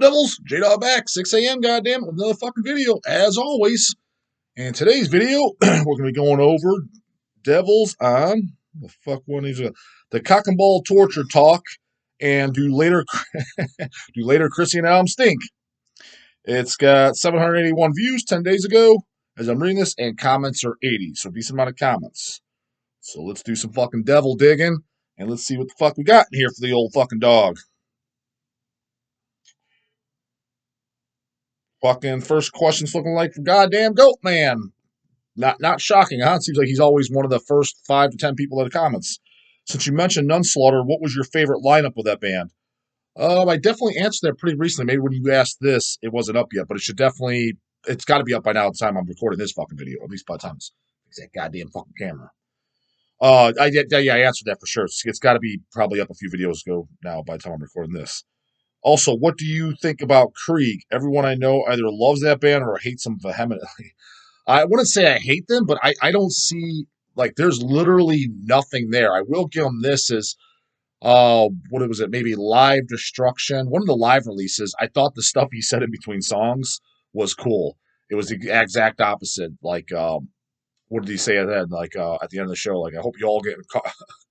What up, Devils? J-Dog back, 6 a.m. goddamn, with another fucking video, as always. And today's video, we're going to be going over Devils on, the fuck one is the cock and ball torture talk, and do later Chrissy and Adam stink. It's got 781 views 10 days ago, as I'm reading this, and comments are 80, so decent amount of comments. So let's do some fucking devil digging, and let's see what the fuck we got in here for the old fucking dog. Fucking first question's looking like for goddamn Goat Man. Not shocking, huh? It seems like he's always one of the first 5 to 10 people in the comments. Since you mentioned Nunslaughter, what was your favorite lineup with that band? I definitely answered that pretty recently. Maybe when you asked this, it wasn't up yet, but it's got to be up by now at the time I'm recording this fucking video, at least by the time it's that goddamn fucking camera. I answered that for sure. It's got to be probably up a few videos ago now by the time I'm recording this. Also, what do you think about Krieg? Everyone I know either loves that band or hates them vehemently. I wouldn't say I hate them, but I don't see, like, there's literally nothing there. I will give them this as, what was it, maybe Live Destruction. One of the live releases, I thought the stuff he said in between songs was cool. It was the exact opposite. Like, what did he say at the end? Like, at the end of the show, like, I hope you all get in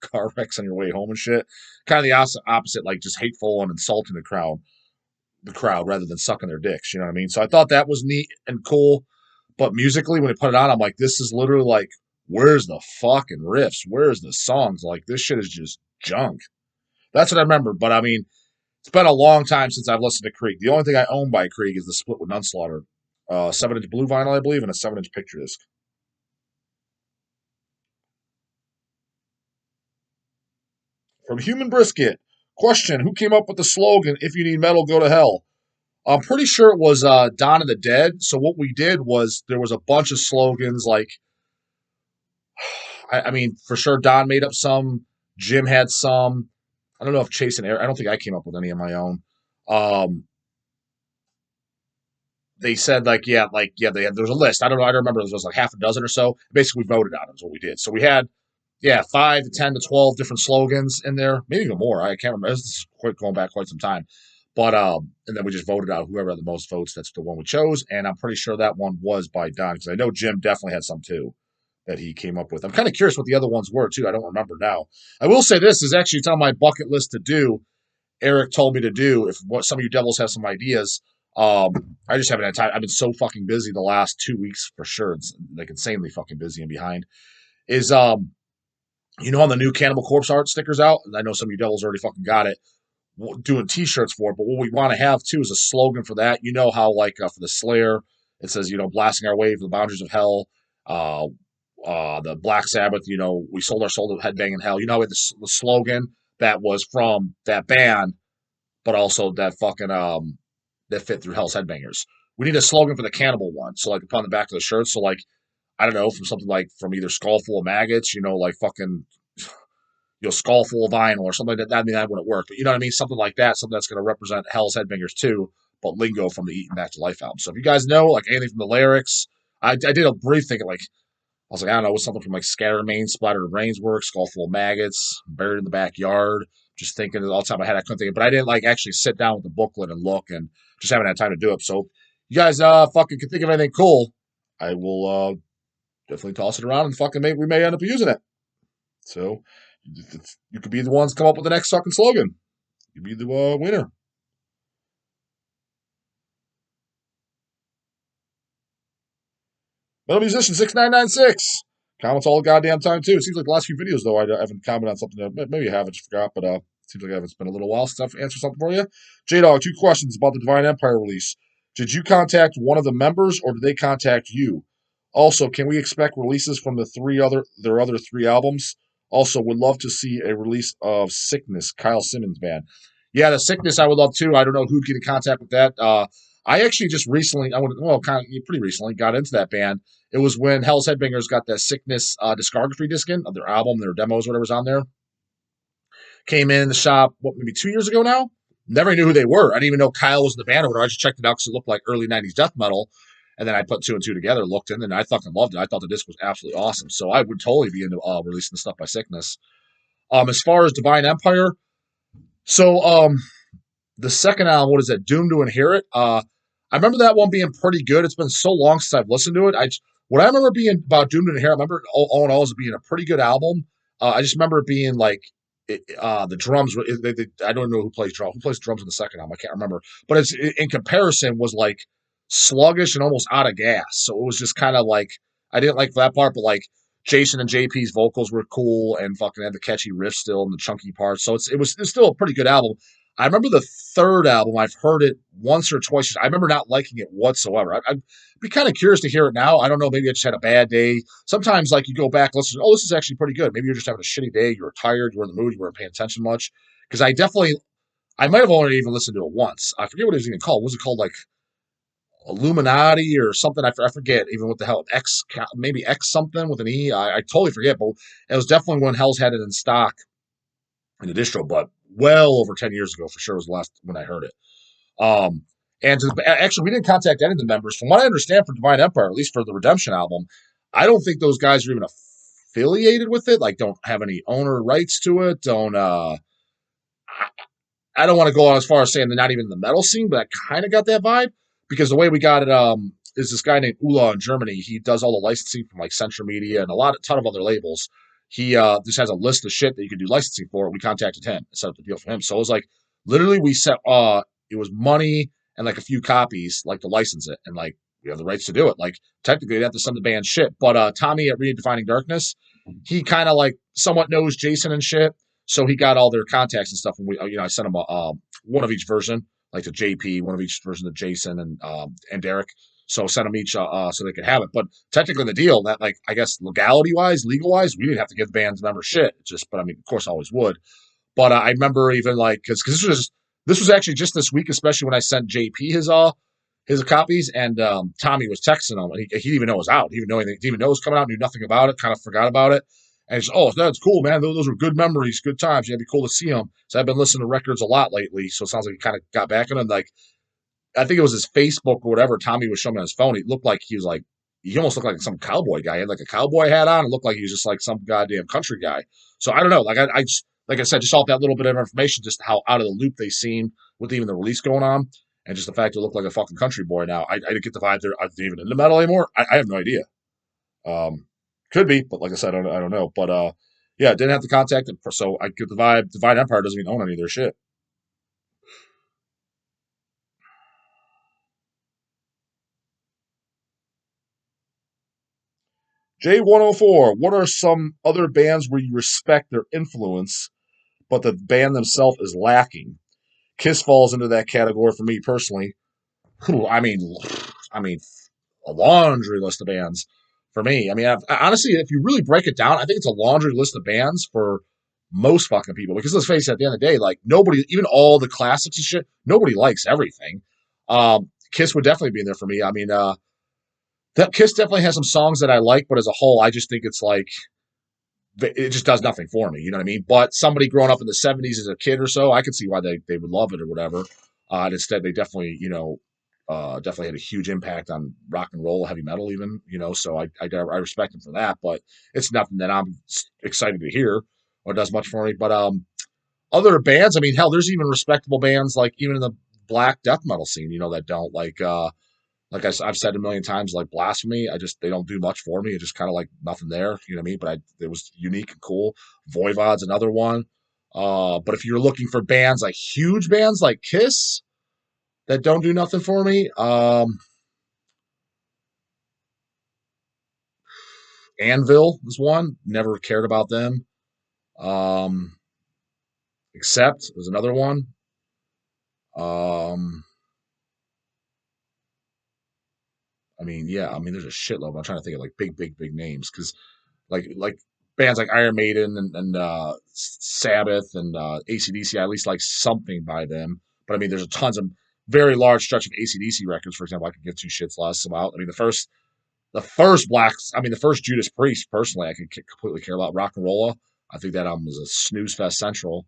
car wrecks on your way home and shit. Kind of the opposite, like, just hateful and insulting the crowd rather than sucking their dicks. You know what I mean? So I thought that was neat and cool. But musically, when they put it on, I'm like, this is literally like, where's the fucking riffs? Where's the songs? Like, this shit is just junk. That's what I remember. But I mean, it's been a long time since I've listened to Krieg. The only thing I own by Krieg is the split with Nunslaughter. 7-inch blue vinyl, I believe, and a 7-inch picture disc. From Human Brisket. Question, who came up with the slogan, if you need metal, go to hell? I'm pretty sure it was Dawn of the Dead. So what we did was there was a bunch of slogans like, I mean, for sure Don made up some. Jim had some. I don't know if Chase and Eric, I don't think I came up with any of my own. They said there was a list. I don't know. I don't remember. There was like half a dozen or so. Basically, we voted on them is what we did. So we had, 5 to 10 to 12 different slogans in there. Maybe even more. I can't remember. This is going back quite some time. But and then we just voted out whoever had the most votes. That's the one we chose, and I'm pretty sure that one was by Don because I know Jim definitely had some too that he came up with. I'm kind of curious what the other ones were too. I don't remember now. I will say this is actually it's on my bucket list to do. Eric told me to do. If some of you devils have some ideas, I just haven't had time. I've been so fucking busy the last 2 weeks for sure. It's like insanely fucking busy and behind. Is on the new Cannibal Corpse art stickers out, and I know some of you devils already fucking got it. Doing t-shirts for it, but what we want to have too is a slogan for that. You know how like for the Slayer it says blasting our way for the boundaries of hell. The Black Sabbath, we sold our soul to headbanging hell. We had the slogan that was from that band, but also that fucking that fit through Hell's Headbangers. We need a slogan for the Cannibal one, so like upon the back of the shirt. So like I don't know, from something like from either Skull Full of Maggots, like fucking skull full of vinyl or something like that. I mean, that wouldn't work, but you know what I mean? Something like that, something that's going to represent Hell's Headbangers too, but lingo from the Eating Back to Life album. So if you guys know, like anything from the lyrics, I did a brief thinking, like, I was like, I don't know, what's something from like Scatter Main, Splattered Brains Work, Skull Full of Maggots, Buried in the Backyard. Just thinking all the time I couldn't think of it, but I didn't like actually sit down with the booklet and look and just haven't had time to do it. So you guys fucking can think of anything cool, I will definitely toss it around and fucking we may end up using it. So you could be the ones to come up with the next fucking slogan. You'd be the winner. Metal Musician 6996 comments all the goddamn time too. It seems like the last few videos though I haven't commented on something that maybe I haven't just forgot, but it seems like it's been a little while since I've answered something for you. J-Dog, 2 questions about the Divine Empire release. Did you contact one of the members or did they contact you? Also, can we expect releases from their other 3 albums? Also, would love to see a release of Sickness, Kyle Simmons' band. Yeah, the Sickness I would love too. I don't know who'd get in contact with that. I actually just recently, pretty recently, got into that band. It was when Hell's Headbangers got that Sickness discography disc in of their album, their demos, whatever's on there. Came in the shop, maybe 2 years ago now? Never knew who they were. I didn't even know Kyle was in the band or whatever. I just checked it out because it looked like early 90s death metal. And then I put 2 and 2 together, looked in, and I fucking loved it. I thought the disc was absolutely awesome. So I would totally be into releasing the stuff by Sickness. As far as Divine Empire, so The second album, what is that? Doomed to Inherit. I remember that one being pretty good. It's been so long since I've listened to it. What I remember being about Doomed to Inherit, I remember it all in all as being a pretty good album. I just remember it being like the drums. I don't know who plays drums. Who plays drums in the second album? I can't remember. But it's in comparison was like sluggish and almost out of gas. So it was just kind of like I didn't like that part, but like Jason and JP's vocals were cool and fucking had the catchy riff still and the chunky parts. So it's still a pretty good album. I remember the third album. I've heard it once or twice. I remember not liking it whatsoever. I'd be kind of curious to hear it now. I don't know. Maybe I just had a bad day. Sometimes, like, you go back, listen. Oh, this is actually pretty good. Maybe you're just having a shitty day. You were tired. You were in the mood. You weren't paying attention much. Because I might have only even listened to it once. I forget what it was even called. What was it called? Like Illuminati or something. I forget even what the hell. Maybe X something with an E. I totally forget. But it was definitely when Hell's had it in stock in the distro, but well over 10 years ago for sure was the last when I heard it. Um, actually, we didn't contact any of the members. From what I understand for Divine Empire, at least for the Redemption album, I don't think those guys are even affiliated with it. Like, don't have any owner rights to it. Don't. I don't want to go as far as saying they're not even in the metal scene, but I kind of got that vibe because the way we got it is this guy named Ula in Germany. He does all the licensing from like Central Media and a ton of other labels. He just has a list of shit that you can do licensing for. We contacted him and set up the deal for him. So it was like literally we set it was money and like a few copies like to license it and like we have the rights to do it. Like technically they have to send the band shit. But Tommy at Redefining Darkness, he kind of like somewhat knows Jason and shit. So he got all their contacts and stuff, and I sent him one of each version, like to JP, one of each version to Jason and Derek. So sent them each so they could have it. But technically, the deal that like I guess legal wise, we didn't have to give bands members shit. It's just, but I mean, of course, I always would. But I remember even like because this was actually just this week, especially when I sent JP his copies, and Tommy was texting him, and he didn't even know it was out. He didn't even know anything. He didn't even know it was coming out. Knew nothing about it. Kind of forgot about it. And he's, oh, that's cool, man. Those were good memories, good times. Yeah, it'd be cool to see him. So I've been listening to records a lot lately. So it sounds like he kind of got back in it. Like I think it was his Facebook or whatever. Tommy was showing me on his phone. He almost looked like some cowboy guy. He had like a cowboy hat on. It looked like he was just like some goddamn country guy. So I don't know. Like I just like I said, just off that little bit of information, just how out of the loop they seem with even the release going on, and just the fact it looked like a fucking country boy. Now I didn't get the vibe they're even into metal anymore. I have no idea. Um, could be, but like I said, I don't know. But yeah, didn't have to contact them, so I get the vibe. Divine Empire doesn't even own any of their shit. J104. What are some other bands where you respect their influence, but the band themselves is lacking? Kiss falls into that category for me personally. I mean, a laundry list of bands for me. I mean, honestly, if you really break it down, I think it's a laundry list of bands for most fucking people. Because let's face it, at the end of the day, like nobody, even all the classics and shit, nobody likes everything. Kiss would definitely be in there for me. I mean, that Kiss definitely has some songs that I like, but as a whole, I just think it's like it just does nothing for me. You know what I mean? But somebody growing up in the '70s as a kid or so, I could see why they would love it or whatever. And instead, they definitely definitely had a huge impact on rock and roll, heavy metal, even So I respect them for that, but it's nothing that I'm excited to hear or does much for me. But other bands, I mean, hell, there's even respectable bands like even in the black death metal scene, that don't like I've said a million times, like Blasphemy, they don't do much for me. It's just kind of like nothing there, you know what I mean? But it was unique and cool. Voivod's another one. But if you're looking for bands like huge bands like Kiss that don't do nothing for me, Anvil is one. Never cared about them. Um, Accept is another one. Um, I mean, yeah, I mean, there's a shitload. I'm trying to think of like big names because like bands like Iron Maiden and Sabbath and ACDC, I at least like something by them. But I mean, there's a tons of very large stretch of ACDC records, for example, I could give two shits less about. I mean, the first Judas Priest, personally, I could completely care about. Rock and Rolla, I think that album was a snooze fest central.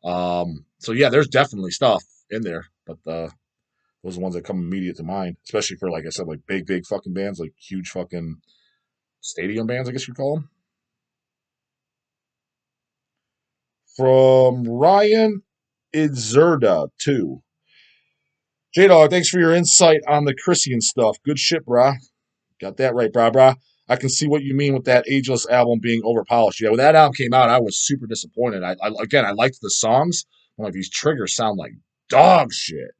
So yeah, there's definitely stuff in there, but those are the ones that come immediate to mind, especially for like I said, like big fucking bands, like huge fucking stadium bands, I guess you call them. From Ryan Idzerda 2. J-Dog, thanks for your insight on the Christian stuff. Good shit, brah. Got that right, brah. I can see what you mean with that Ageless album being overpolished. Yeah, when that album came out, I was super disappointed. I liked the songs. I'm like, these triggers sound like dog shit.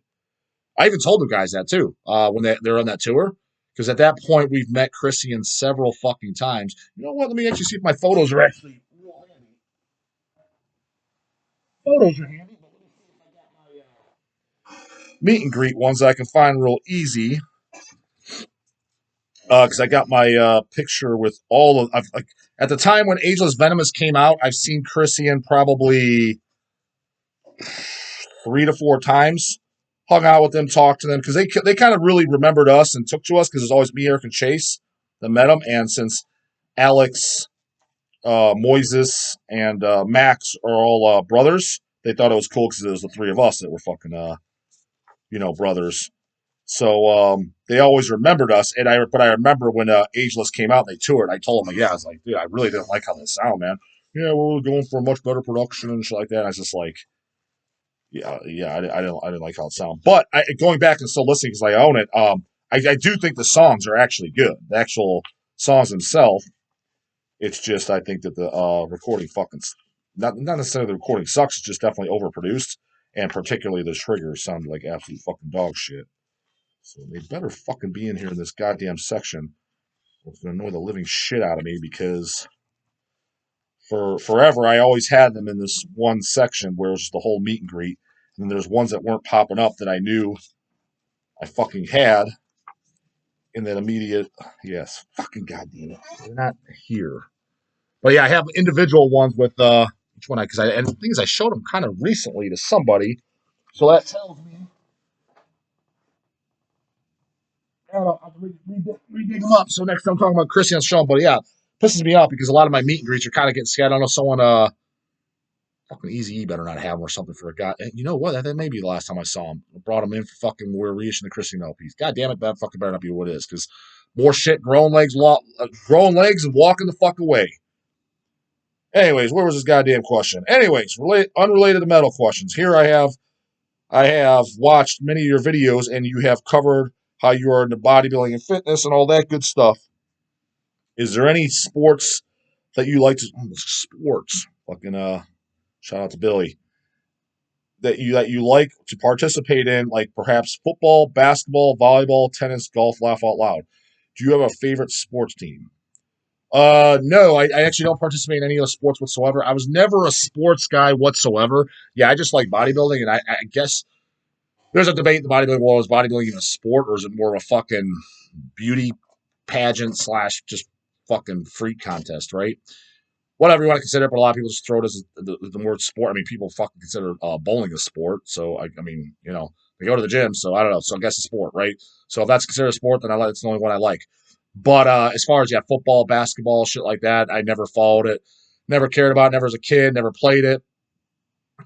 I even told the guys that too when they're on that tour. Because at that point, we've met Christian several fucking times. You know what? Let me actually see if my photos are actually real handy. Photos are handy, but let me see if I got my meet and greet ones that I can find real easy. Because I got my picture with all of like at the time when Ageless Venomous came out, I've seen Christian probably 3 to 4 times. Hung out with them, talked to them because they kind of really remembered us and took to us because it's always me, Eric, and Chase that met them. And since Alex, Moises, and Max are all brothers, they thought it was cool because it was the three of us that were fucking brothers. So they always remembered us, but I remember when Ageless came out, and they toured. I told them, like, yeah, I was like, dude, I really didn't like how they sound, man. Yeah, we're going for a much better production and shit like that. And I was just like, yeah, I didn't like how it sounded. But going back and still listening because I own it, I do think the songs are actually good. The actual songs themselves. It's just I think that the recording fucking not necessarily the recording sucks. It's just definitely overproduced, and particularly the triggers sounded like absolute fucking dog shit. So they better fucking be in here in this goddamn section. It's gonna annoy the living shit out of me because for forever I always had them in this one section where it's the whole meet and greet. And then there's ones that weren't popping up that I knew I fucking had in that immediate yes, fucking goddamn it. They're not here. But yeah, I have individual ones with each one and the thing is I showed them kind of recently to somebody. So that tells me I'll have to dig them up. So next time I'm talking about Christian, I'll show them. But yeah, pisses me off because a lot of my meet and greets are kind of getting scared. I don't know someone fucking Easy E better not have them or something for a guy. And you know what? That may be the last time I saw him. I brought him in for fucking we're reissuing the Christian LPs. God damn it, that fucking better not be what it is because more shit, growing legs and walking the fuck away. Anyways, where was this goddamn question? Anyways, unrelated to metal questions. Here I have watched many of your videos and you have covered how you are into bodybuilding and fitness and all that good stuff. Is there any sports that you like to sports? Fucking shout out to Billy. That you like to participate in, like perhaps football, basketball, volleyball, tennis, golf, laugh out loud. Do you have a favorite sports team? No, I actually don't participate in any of the sports whatsoever. I was never a sports guy whatsoever. Yeah, I just like bodybuilding, and I guess there's a debate in the bodybuilding world: is bodybuilding even a sport, or is it more of a fucking beauty pageant slash just fucking freak contest, right? Whatever you want to consider it, but a lot of people just throw it as the word sport. I mean, people fucking consider bowling a sport. So, I mean, they go to the gym, so I don't know. So I guess a sport, right? So if that's considered a sport, then it's the only one I like. But as far as, yeah, football, basketball, shit like that, I never followed it. Never cared about it, never as a kid, never played it.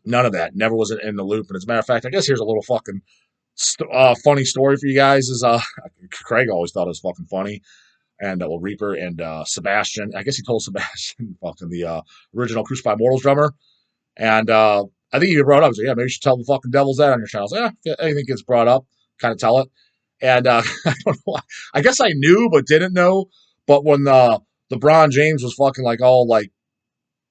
None of that. Never was in the loop. And as a matter of fact, I guess here's a little fucking funny story for you guys is Craig always thought it was fucking funny and Reaper and Sebastian. I guess he told Sebastian, fucking the original Crucified Mortals drummer. And I think he brought it up. He said, yeah, maybe you should tell the fucking devils that on your channel. I was like, yeah, anything gets brought up, kind of tell it. And I don't know. I guess I knew but didn't know. But when LeBron James was fucking like all like,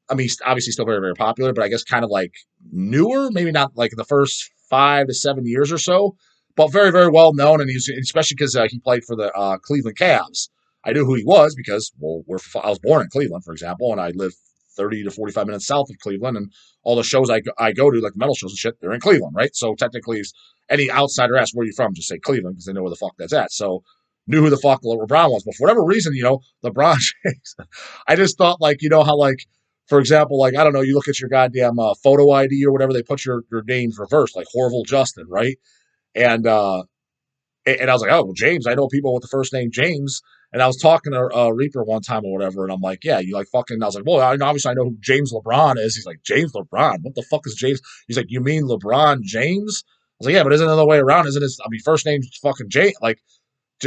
I mean, he's obviously still very, very popular, but I guess kind of like newer, maybe not like the first 5 to 7 years or so, but very, very well known. And he's especially because he played for the Cleveland Cavs. I knew who he was because, well, I was born in Cleveland, for example, and I live 30 to 45 minutes south of Cleveland, and all the shows I go to, like the metal shows and shit, they're in Cleveland, right? So technically, if any outsider asks where you from, just say Cleveland because they know where the fuck that's at. So knew who the fuck LeBron was, but for whatever reason, LeBron James, I just thought like, how like, for example, like, I don't know, you look at your goddamn photo ID or whatever, they put your names reversed, like Horville Justin, right? And I was like, oh, well, James, I know people with the first name James. And I was talking to Reaper one time or whatever, and I'm like, yeah, you like fucking, I was like, well, obviously I know who James LeBron is. He's like, James LeBron? What the fuck is James? He's like, you mean LeBron James? I was like, yeah, but isn't it the other way around? Isn't it? I mean, first name's fucking James. Like,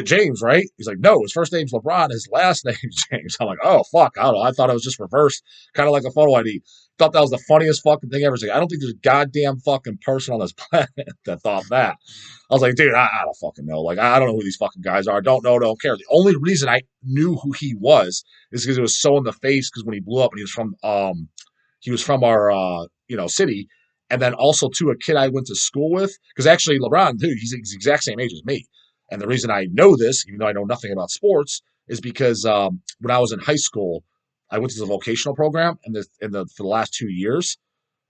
James, right? He's like, no, his first name's LeBron, his last name's James. I'm like, oh fuck, I don't know. I thought it was just reversed, kind of like a photo ID. Thought that was the funniest fucking thing ever. Like, I don't think there's a goddamn fucking person on this planet that thought that. I was like, dude, I don't fucking know. Like, I don't know who these fucking guys are. Don't know, don't care. The only reason I knew who he was is because it was so in the face. Because when he blew up, and he was from our city, and then also to a kid I went to school with. Because actually, LeBron, dude, he's the exact same age as me. And the reason I know this, even though I know nothing about sports, is because when I was in high school, I went to the vocational program, and for the last 2 years,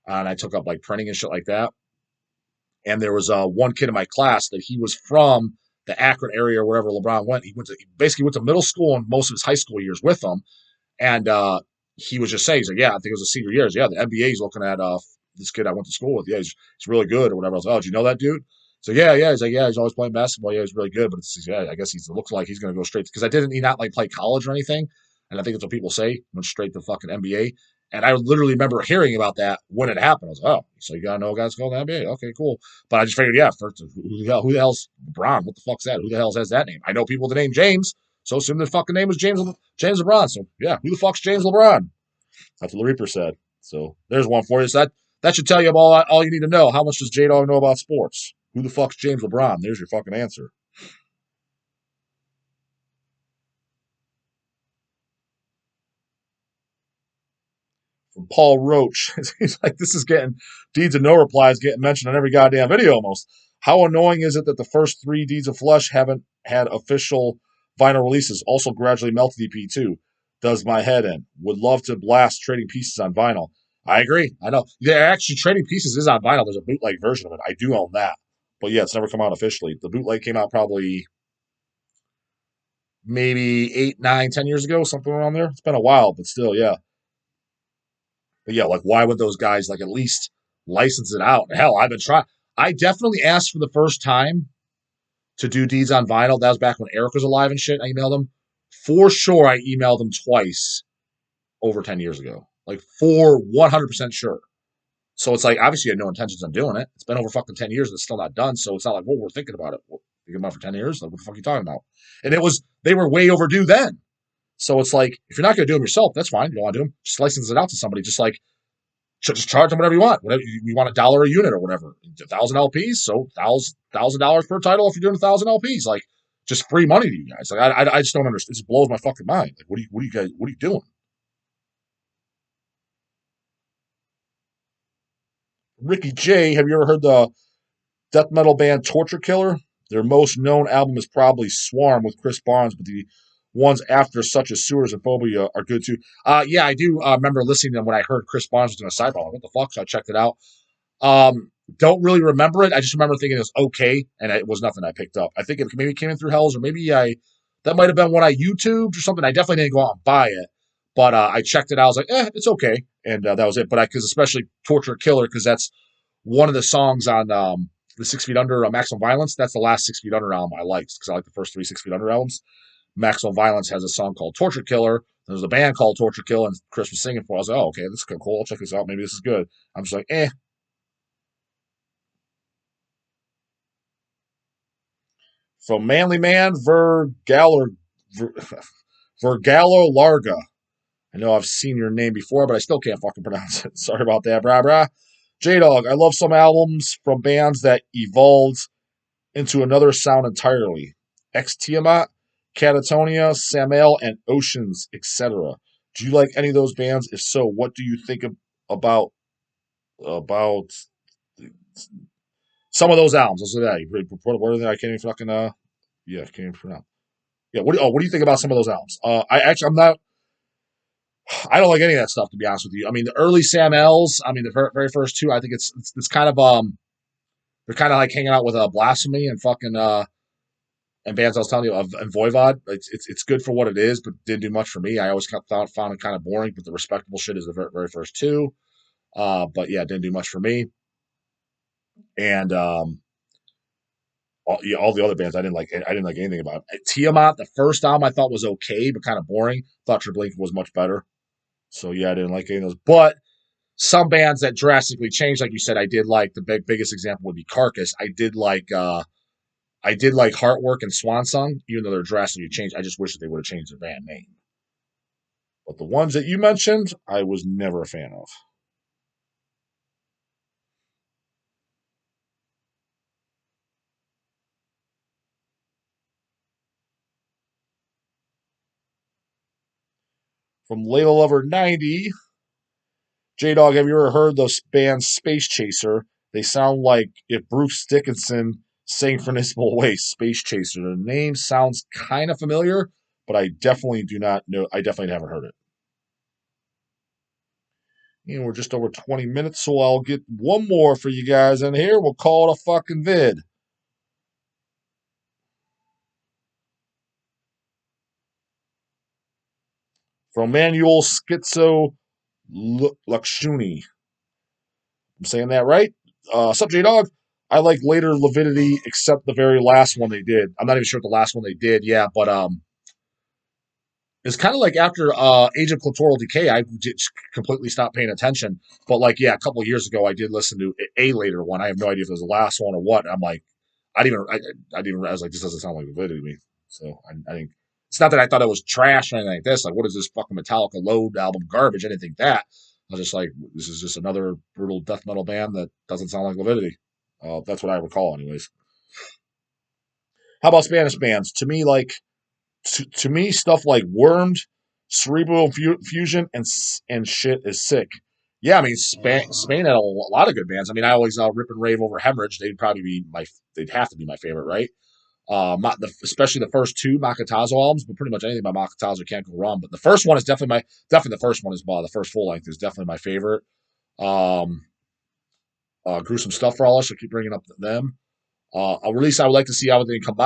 and I took up like printing and shit like that. And there was one kid in my class that he was from the Akron area or wherever LeBron went. He basically went to middle school and most of his high school years with him. And he was just saying, he's like, yeah, I think it was the senior years. Yeah, the NBA is looking at this kid I went to school with. Yeah, he's really good or whatever. I was like, oh, do you know that dude? So yeah. He's like, yeah, he's always playing basketball. Yeah, he's really good. But I guess it looks like he's going to go straight because he not like play college or anything. And I think that's what people say, went straight to fucking NBA. And I literally remember hearing about that when it happened. I was like, oh, so you got to know a guy's going to the NBA. Okay, cool. But I just figured, yeah, first, who the hell's LeBron? What the fuck's that? Who the hell has that name? I know people with the name James, so assume their fucking name was James LeBron. So yeah, who the fuck's James LeBron? That's what the Reaper said. So there's one for you. So that should tell you all you need to know. How much does J-Dog know about sports? Who the fuck's James LeBron? There's your fucking answer. From Paul Roach. He's like, this is getting Deeds of No Replies getting mentioned on every goddamn video almost. How annoying is it that the first 3 Deeds of Flesh haven't had official vinyl releases? Also gradually melted EP2. Does my head in. Would love to blast Trading Pieces on vinyl. I agree. I know. Yeah, actually, Trading Pieces is on vinyl. There's a bootleg version of it. I do own that. But yeah, it's never come out officially. The bootleg came out probably maybe 8, 9, 10 years ago, something around there. It's been a while, but still, yeah. But yeah, like why would those guys like at least license it out? Hell, I've been trying. I definitely asked for the first time to do Deeds on vinyl. That was back when Eric was alive and shit. I emailed him. For sure, I emailed him twice over 10 years ago. Like for 100% sure. So it's like obviously you had no intentions on doing it. It's been over fucking 10 years and it's still not done. So it's not like, well, we're thinking about it. Well, thinking about it for 10 years? Like what the fuck are you talking about? And they were way overdue then. So it's like, if you're not going to do them yourself, that's fine. You don't want to do them, just license it out to somebody. Just like, just charge them whatever you want. Whatever you want, $1 a unit or whatever. 1,000 LPs, so $1,000 per title if you're doing 1,000 LPs. Like, just free money to you guys. Like, I just don't understand. It just blows my fucking mind. Like, what are you doing? Ricky J, have you ever heard the death metal band Torture Killer? Their most known album is probably Swarm with Chris Barnes, but the ones after, such as Sewers and Phobia, are good too. Yeah, I do remember listening to them when I heard Chris Barnes was doing a sidebar. What the fuck? So I checked it out. Don't really remember it. I just remember thinking it was okay, and it was nothing I picked up. I think it maybe came in through Hells, or maybe that might have been when I YouTubed or something. I definitely didn't go out and buy it, but I checked it out. I was like, it's okay, and that was it. But because especially Torture Killer, because that's one of the songs on the 6 Feet Under Maximum Violence. That's the last 6 Feet Under album I liked because I like the first 3 6 Feet Under albums. Maximum Violence has a song called Torture Killer. There's a band called Torture Killer, and Chris was singing for it. I was like, oh, okay, this is cool. I'll check this out. Maybe this is good. I'm just like, From Manly Man, Vergalo Larga. I know I've seen your name before, but I still can't fucking pronounce it. Sorry about that, brah. J-Dog, I love some albums from bands that evolved into another sound entirely. Ex Tiamat, Catatonia, Samael, and Oceans, etc. Do you like any of those bands? If so, what do you think about some of those albums? Let's say that. What are they? I can't even fucking yeah, can't even pronounce. Yeah, what do you think about some of those albums? I'm not. I don't like any of that stuff, to be honest with you. I mean, the early Sam L's, I mean, the very first two, I think it's kind of they're kind of like hanging out with Blasphemy and fucking and bands I was telling you of and Voivod. It's good for what it is, but didn't do much for me. I always found it kind of boring. But the respectable shit is the very first two. But yeah, it didn't do much for me. And all the other bands I didn't like. I didn't like anything about it. Tiamat, the first album I thought was okay, but kind of boring. Thought Treblinka was much better. So yeah, I didn't like any of those. But some bands that drastically changed, like you said, I did like. The biggest example would be Carcass. I did like. I did like Heartwork and Swan Song, even though they're drastically changed. I just wish that they would have changed their band name. But the ones that you mentioned, I was never a fan of. From Layla Lover 90, J Dog, have you ever heard the band Space Chaser? They sound like if Bruce Dickinson sang for Municipal Waste, Space Chaser. The name sounds kind of familiar, but I definitely do not know. I definitely haven't heard it. And we're just over 20 minutes, so I'll get one more for you guys in here. We'll call it a fucking vid. From Manuel Schizo Lakshuni. I'm saying that right? Sup, J Dog? I like later Levidity, except the very last one they did. I'm not even sure what the last one they did. Yeah, but it's kind of like after Age of Clitoral Decay, I just completely stopped paying attention. But like, yeah, a couple of years ago, I did listen to a later one. I have no idea if it was the last one or what. I'm like, I didn't even. I was like, this doesn't sound like Levidity to me. So I think it's not that I thought it was trash or anything like this. Like, what is this fucking Metallica Load album garbage? I didn't think that. I was just like, this is just another brutal death metal band that doesn't sound like Levidity. That's what I recall, anyways. How about Spanish bands? To me, to me, stuff like Wormed, Cerebral Fusion, and shit is sick. Yeah, I mean, Spain had a lot of good bands. I mean, I always rip and rave over Hemorrhage. They'd have to be my favorite, right? Especially the first two Makatazo albums, but pretty much anything by Makatazo can't go wrong. But the first one is definitely the first one is the first full length is definitely my favorite. Um, Gruesome Stuff for all us. I keep bringing up them. A release I would like to see how they come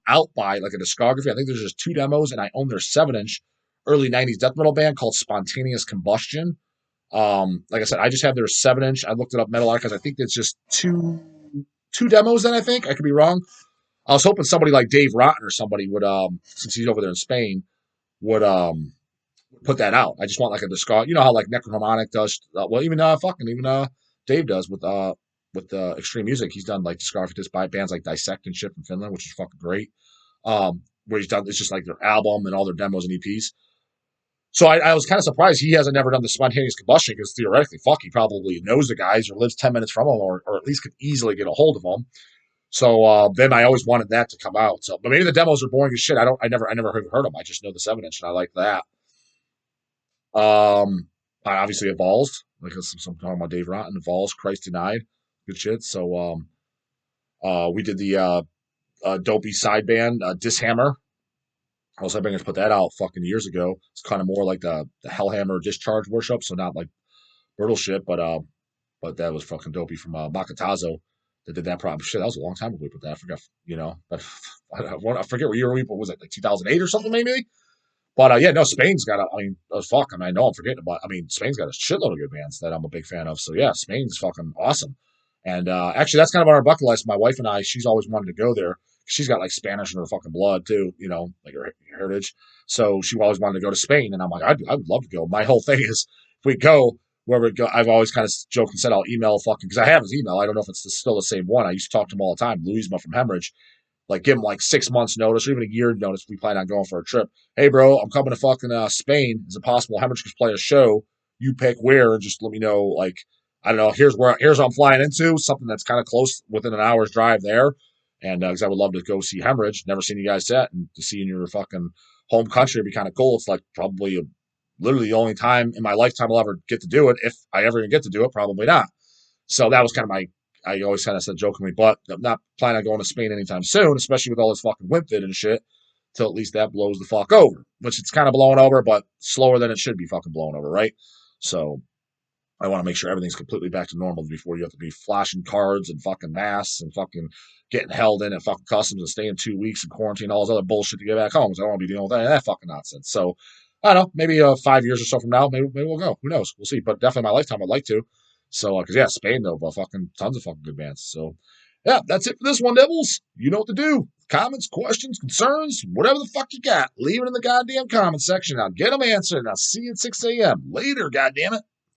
out by like a discography. I think there's just two demos, and I own their 7-inch early '90s death metal band called Spontaneous Combustion. Like I said, I just have their 7-inch. I looked it up Metal Archives. I think it's just two demos. Then I think I could be wrong. I was hoping somebody like Dave Rotten or somebody would, since he's over there in Spain, would put that out. I just want like a discard. You know how like Necroharmonic does. Well, even Dave does with extreme music. He's done like discography just by bands like Dissect and shit from Finland, which is fucking great. Where he's done it's just like their album and all their demos and EPs. So I was kind of surprised he hasn't never done the Spontaneous Combustion because theoretically, fuck, he probably knows the guys or lives 10 minutes from them or at least could easily get a hold of them. So then I always wanted that to come out. So, but maybe the demos are boring as shit. I never heard them. I just know the 7-inch and I like that. Obviously Avulsed, like I'm talking about Dave Rotten, Avulsed, Christ Denied, good shit. So we did the dopey side band Dishammer. I was hoping to put that out fucking years ago. It's kind of more like the Hellhammer Discharge Worship, so not like brutal shit, but that was fucking dopey from Makatazo that did that problem. Shit, that was a long time ago we put that. I forgot, but I forget what year what was it, like 2008 or something maybe? But yeah, no, Spain's got fuck. I mean, I know I'm forgetting about. I mean, Spain's got a shitload of good bands that I'm a big fan of. So yeah, Spain's fucking awesome. And actually, that's kind of on our bucket list. My wife and I, she's always wanted to go there. She's got like Spanish in her fucking blood too, like her heritage. So she always wanted to go to Spain, and I'm like, I would love to go. My whole thing is, if we go wherever we go, I've always kind of joked and said I'll email fucking because I have his email. I don't know if it's still the same one. I used to talk to him all the time, Louisma from Hemorrhage, like give him like 6 months notice or even a year notice if we plan on going for a trip. Hey, bro, I'm coming to fucking Spain. Is it possible Hemorrhage could play a show? You pick where and just let me know. Like, I don't know. Here's where I'm flying into something that's kind of close within an hour's drive there. And because I would love to go see Hemorrhage. Never seen you guys set and to see in your fucking home country would be kind of cool. It's like probably literally the only time in my lifetime I'll ever get to do it. If I ever even get to do it, probably not. So that was kind of I always kind of said jokingly, but I'm not planning on going to Spain anytime soon, especially with all this fucking wimp and shit, till at least that blows the fuck over, which it's kind of blowing over, but slower than it should be fucking blowing over, right? So I want to make sure everything's completely back to normal before you have to be flashing cards and fucking masks and fucking getting held in at fucking customs and staying 2 weeks in quarantine, all this other bullshit to get back home. So I don't want to be dealing with that fucking nonsense. So I don't know, maybe 5 years or so from now, maybe we'll go. Who knows? We'll see. But definitely my lifetime, I'd like to. So, because yeah, Spain though, but fucking tons of fucking good bands. So, yeah, that's it for this one, Devils. You know what to do. Comments, questions, concerns, whatever the fuck you got, leave it in the goddamn comment section. I'll get them answered, and I'll see you at 6 a.m. Later, goddammit.